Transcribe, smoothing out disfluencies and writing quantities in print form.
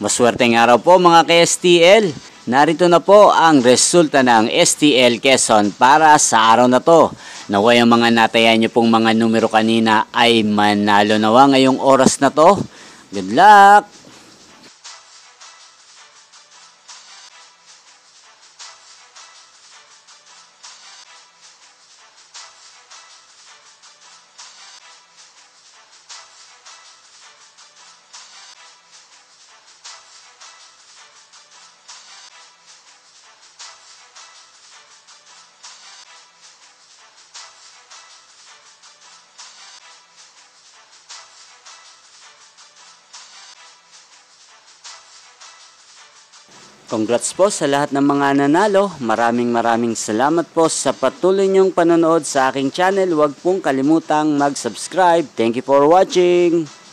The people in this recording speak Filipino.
Maswerteng araw po mga ka-STL. Narito na po ang resulta ng STL Quezon para sa araw na to. Naway ang mga natayan nyo pong mga numero kanina ay manalo nawa ngayong oras na to. Good luck! Congrats po sa lahat ng mga nanalo. Maraming salamat po sa patuloy niyong panonood sa aking channel. Huwag pong kalimutang mag-subscribe. Thank you for watching.